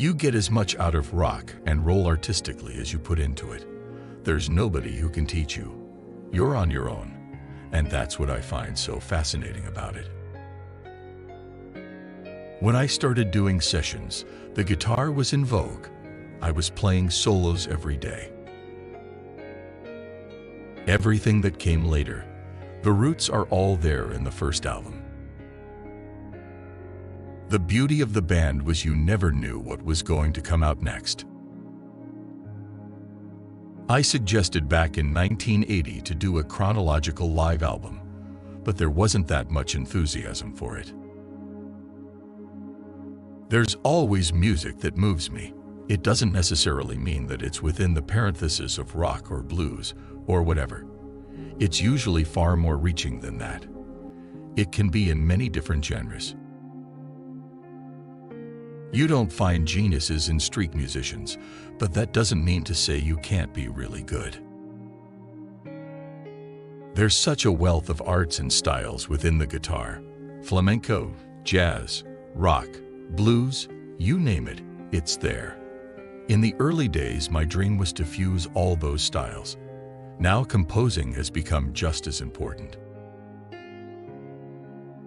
You get as much out of rock and roll artistically as you put into it. There's nobody who can teach you. You're on your own, and that's what I find so fascinating about it. When I started doing sessions, the guitar was in vogue. I was playing solos every day. Everything that came later, the roots are all there in the first album. The beauty of the band was you never knew what was going to come out next. I suggested back in 1980 to do a chronological live album, but there wasn't that much enthusiasm for it. There's always music that moves me. It doesn't necessarily mean that it's within the parenthesis of rock or blues or whatever. It's usually far more reaching than that. It can be in many different genres. You don't find geniuses in street musicians, but that doesn't mean to say you can't be really good. There's such a wealth of arts and styles within the guitar. Flamenco, jazz, rock, blues, you name it, it's there. In the early days, my dream was to fuse all those styles. Now composing has become just as important.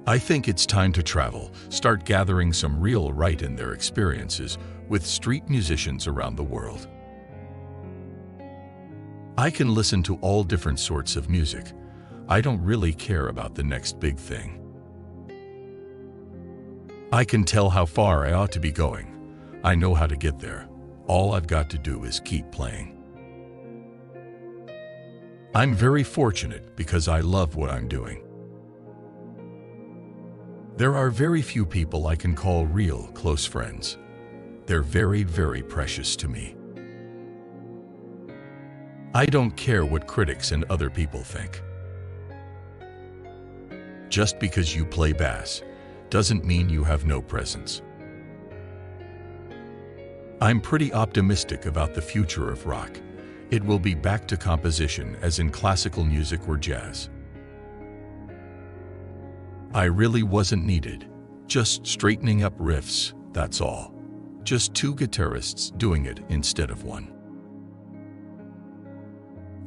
I think it's time to travel, start gathering some real right in their experiences with street musicians around the world. I can listen to all different sorts of music. I don't really care about the next big thing. I can tell how far I ought to be going. I know how to get there. All I've got to do is keep playing. I'm very fortunate because I love what I'm doing. There are very few people I can call real close friends. They're very, very precious to me. I don't care what critics and other people think. Just because you play bass doesn't mean you have no presence. I'm pretty optimistic about the future of rock. It will be back to composition as in classical music or jazz. I really wasn't needed, just straightening up riffs, that's all. Just two guitarists doing it instead of one.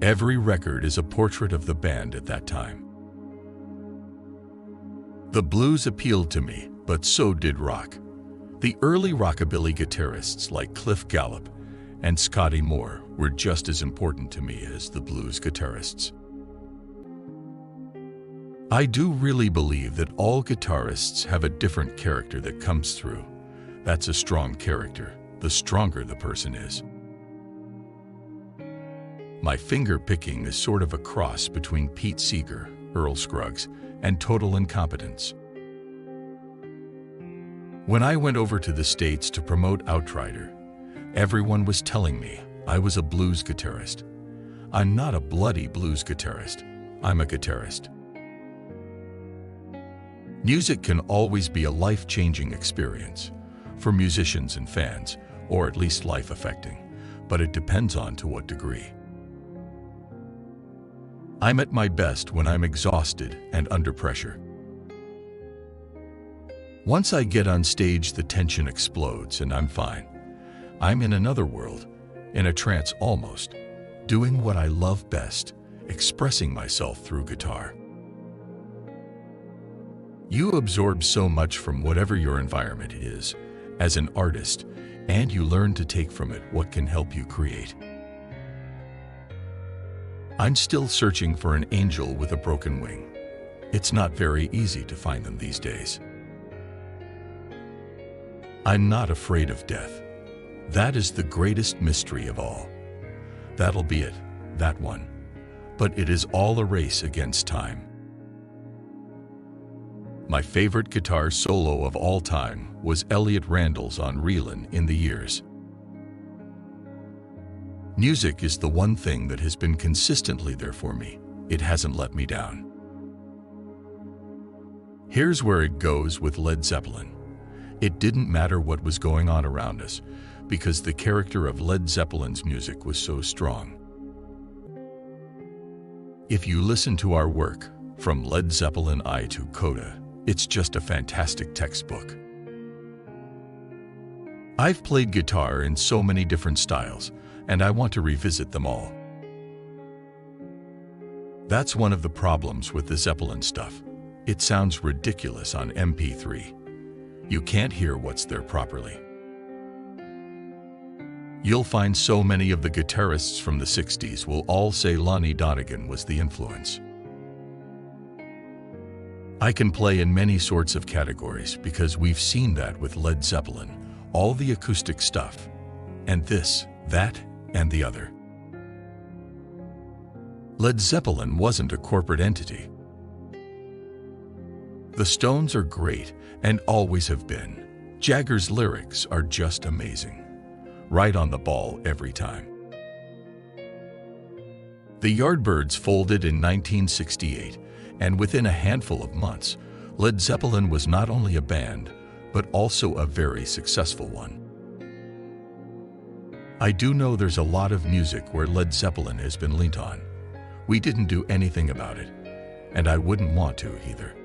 Every record is a portrait of the band at that time. The blues appealed to me, but so did rock. The early rockabilly guitarists like Cliff Gallup and Scotty Moore were just as important to me as the blues guitarists. I do really believe that all guitarists have a different character that comes through. That's a strong character, the stronger the person is. My finger picking is sort of a cross between Pete Seeger, Earl Scruggs, and total incompetence. When I went over to the States to promote Outrider, everyone was telling me I was a blues guitarist. I'm not a bloody blues guitarist. I'm a guitarist. Music can always be a life-changing experience for musicians and fans, or at least life-affecting, but it depends on to what degree. I'm at my best when I'm exhausted and under pressure. Once I get on stage, the tension explodes and I'm fine. I'm in another world, in a trance almost, doing what I love best, expressing myself through guitar. You absorb so much from whatever your environment is as an artist, and you learn to take from it what can help you create. I'm still searching for an angel with a broken wing. It's not very easy to find them these days. I'm not afraid of death. That is the greatest mystery of all. That'll be it, that one. But it is all a race against time. My favorite guitar solo of all time was Elliot Randall's on Reelin' in the Years. Music is the one thing that has been consistently there for me. It hasn't let me down. Here's where it goes with Led Zeppelin. It didn't matter what was going on around us, because the character of Led Zeppelin's music was so strong. If you listen to our work, from Led Zeppelin I to Coda, it's just a fantastic textbook. I've played guitar in so many different styles, and I want to revisit them all. That's one of the problems with the Zeppelin stuff. It sounds ridiculous on MP3. You can't hear what's there properly. You'll find so many of the guitarists from the 60s will all say Lonnie Donegan was the influence. I can play in many sorts of categories because we've seen that with Led Zeppelin, all the acoustic stuff, and this, that, and the other. Led Zeppelin wasn't a corporate entity. The Stones are great and always have been. Jagger's lyrics are just amazing. Right on the ball every time. The Yardbirds folded in 1968, and within a handful of months, Led Zeppelin was not only a band, but also a very successful one. I do know there's a lot of music where Led Zeppelin has been leaned on. We didn't do anything about it, and I wouldn't want to either.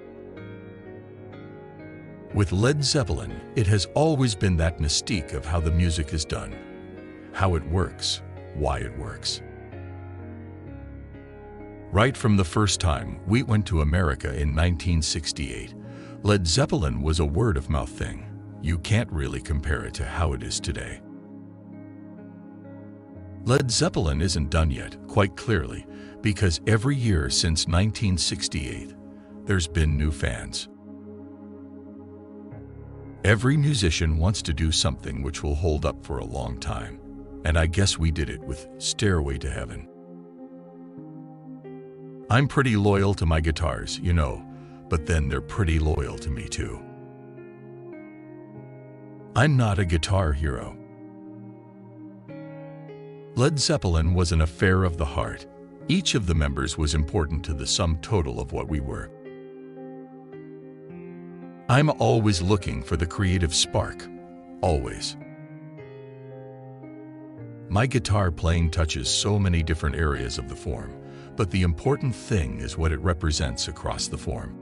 With Led Zeppelin, it has always been that mystique of how the music is done, how it works, why it works. Right from the first time we went to America in 1968, Led Zeppelin was a word-of-mouth thing. You can't really compare it to how it is today. Led Zeppelin isn't done yet, quite clearly, because every year since 1968, there's been new fans. Every musician wants to do something which will hold up for a long time, and I guess we did it with Stairway to Heaven. I'm pretty loyal to my guitars, you know, but then they're pretty loyal to me too. I'm not a guitar hero. Led Zeppelin was an affair of the heart. Each of the members was important to the sum total of what we were. I'm always looking for the creative spark, always. My guitar playing touches so many different areas of the form, but the important thing is what it represents across the form.